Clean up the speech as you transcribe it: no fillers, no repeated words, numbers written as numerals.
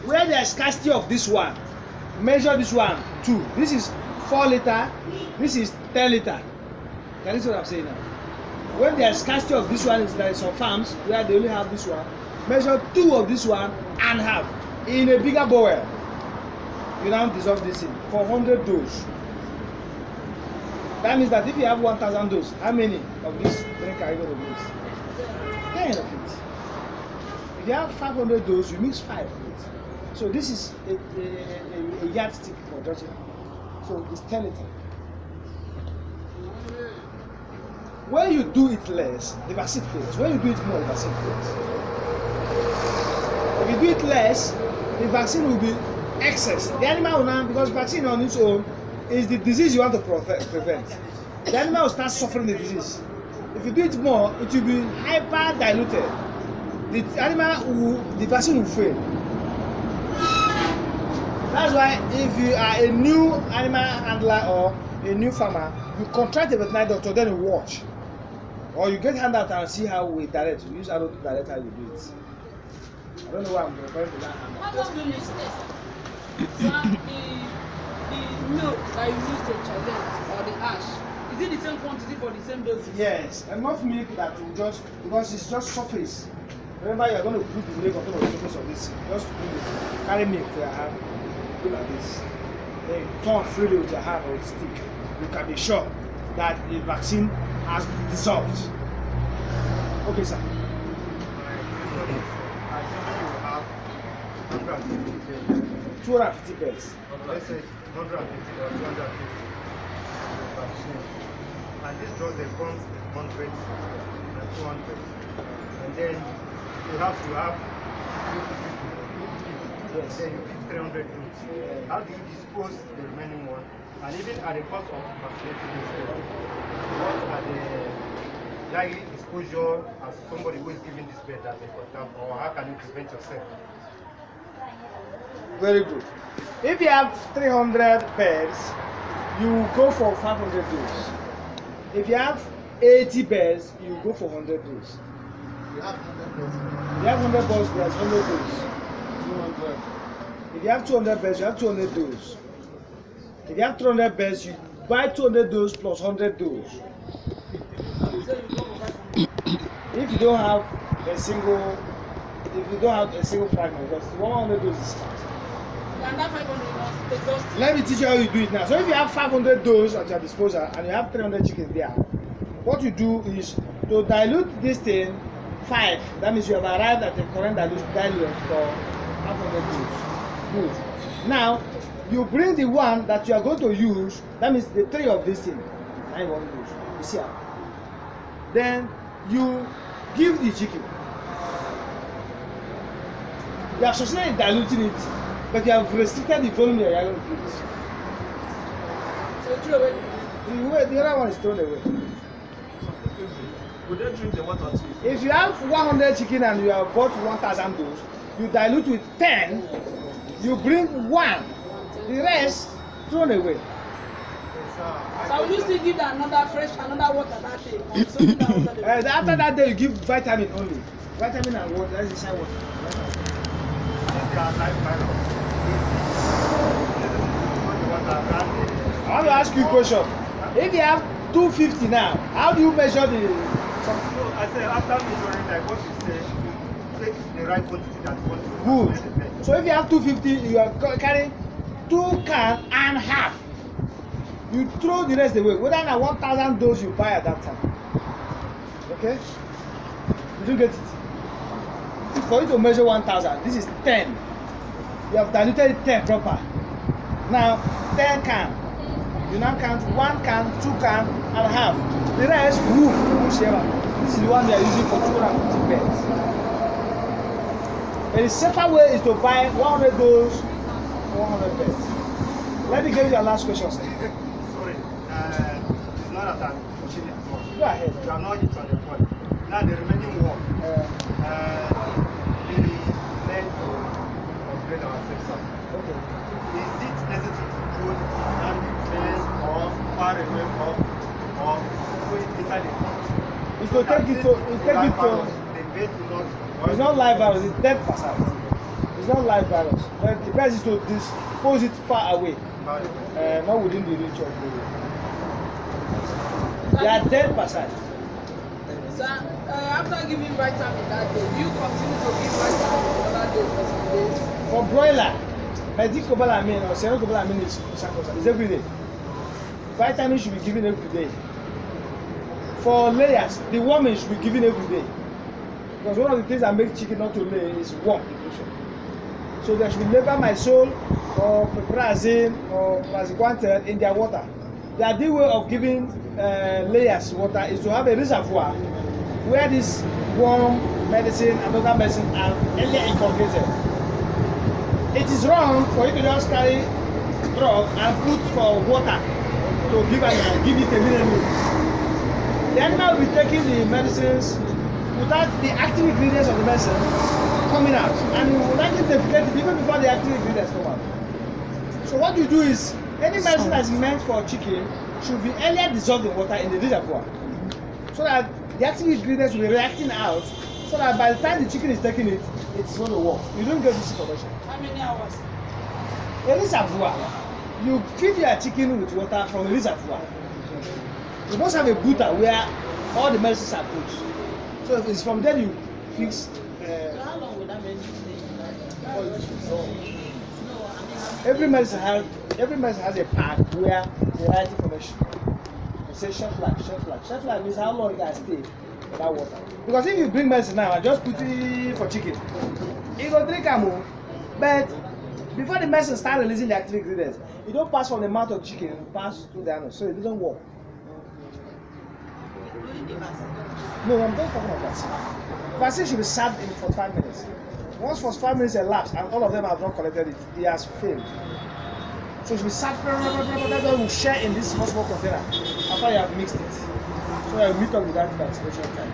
where there is scarcity of this one, measure this one 2. This is 4 liter, this is 10 liter. Can you see what I'm saying now? When there is scarcity of this one, there is some farms where they only have this one. Measure 2 of this one and have in a bigger bowl. You now dissolve this in for 100 dose. That means that if you have 1,000 dose, how many of this drink are you going to mix? 10 of it. If you have 500 dose, you mix 5 of it. So this is a yardstick for judging. So it's 10 liter. When you do it less, the vaccine fails. When you do it more, the vaccine fails. If you do it less, the vaccine will be excess. The animal will now, because vaccine on its own is the disease you want to prevent. The animal will start suffering the disease. If you do it more, it will be hyper diluted. The vaccine will fail. That's why if you are a new animal handler or a new farmer, you contract a veterinary doctor, then you watch. Or you get handout and see how we direct. You use arrow to direct how you do it. I don't know why I'm referring to that handout. What does mean is this? So the milk that you use to challenge or the ash, is it the same quantity for the same doses? Yes, enough milk that will just, because it's just surface. Remember, you are going to put the milk on top of the surface of this. Just carry milk to your hand, do like this. Then you turn freely with your hand or with stick. You can be sure that the vaccine has dissolved. Okay, sir. I think you have 250 beds. let's say 150 or 250 vaccine. And this drugs they come 100 and 200. And then you have 250. Yes. Then you give 300 doses. How do you dispose the remaining one? And even at the cost of vaccinating this drug, what are the likely exposure as somebody who is giving this bed that they contact, or how can you prevent yourself? Very good. If you have 300 beds, you go for 500 doses. If you have 80 beds, you go for 100 doses. You have 100 doses. If you have 100 beds, there's 100 doses. 200. If you have 200 beds, you have 200 doses. If you have 300 beds, you buy 200 doses plus 100 doses. If you don't have a single fragment, because 100 doses is fast. And that 500 exhausted. Let me teach you how you do it now. So if you have 500 doses at your disposal and you have 300 chickens there, what you do is to dilute this thing 5. That means you have arrived at the correct dilute for 500 doses. Good. Now you bring the one that you are going to use. That means the 3 of this thing. 9 1 dose. You see how? Then you give the chicken. You are succeeding in diluting it, but you have restricted the volume you are going to put. So throw away. The other one is thrown away. Would they drink the water too? If you have 100 chicken and you have bought 1,000 dose, you dilute with 10, you bring 1, the rest thrown away. So will you still give another water that day? Or something that water they After that day, you give vitamin only. Vitamin and water, that's inside water. I want to ask you a question. If you have 250 now, how do you measure the... So I say after measuring, like what you say, you take the right quantity that you want to Good. So if you have 250, you are carrying 2 cans and half. You throw the rest away. Whether na 1,000 dose you buy at that time. Okay? Did you get it? For you to measure 1,000, this is 10. You have diluted it 10 proper. Now 10 can. You now count 1 can, 2 can, and half. The rest, whichever. This is the one we are using for 250 beds. And the safer way is to buy 100 dose for 100 beds. Let me give you your last question, sir. Sorry, it's not that I'm pushing it more. Go ahead. You are not hit on the point. Now the remaining one, we need to upgrade ourselves. Okay. Is it necessary to put on the fence or far away from or put it inside the house? It's to take it to the bed will not. it's not live virus, it's dead facade. It's not live virus. But the best is to dispose it far away, not within the reach of the. They are dead parasites. Sir, after giving vitamin that day, do you continue to give vitamin the other day for some days? For broiler, medicobalamin or serotobalamin is every day. Vitamin should be given every day. For layers, the worming should be given every day. Because one of the things that make chicken not to lay is worm inclusion. So there should be levamisole or piperazine or praziquantel in their water. The ideal way of giving layers water is to have a reservoir where this worm medicine and other medicine are earlier incorporated. It is wrong for you to just carry drug and put for water to give it a minute. The animal will be taking the medicines without the active ingredients of the medicine coming out, and you will likely defecate it even before the active ingredients come out. So what you do is, any medicine that is meant for chicken should be earlier dissolved in water in the reservoir, so that the active ingredients will be reacting out, so that by the time the chicken is taking it, it's going to work. You don't get this information. How many hours? A reservoir. You feed your chicken with water from a reservoir. You must have a butter where all the medicines are put. So if it's from there you fix. So how long will that medicine take? Every medicine has a pack where they write information. They say shelf life. Shelf life means how long it can stay for that water. Because if you bring medicine now and just put it for chicken, it will drink more. But before the medicine start releasing the active ingredients, it don't pass from the mouth of the chicken, it pass through the anus, so it doesn't work. No, I'm not talking about vaccine. Vaccine should be served in 45 minutes. Once 45 minutes elapsed and all of them have not collected it, it has failed. So it should be served, that will share in this small container after you have mixed it. So I will meet up with that vaccination time.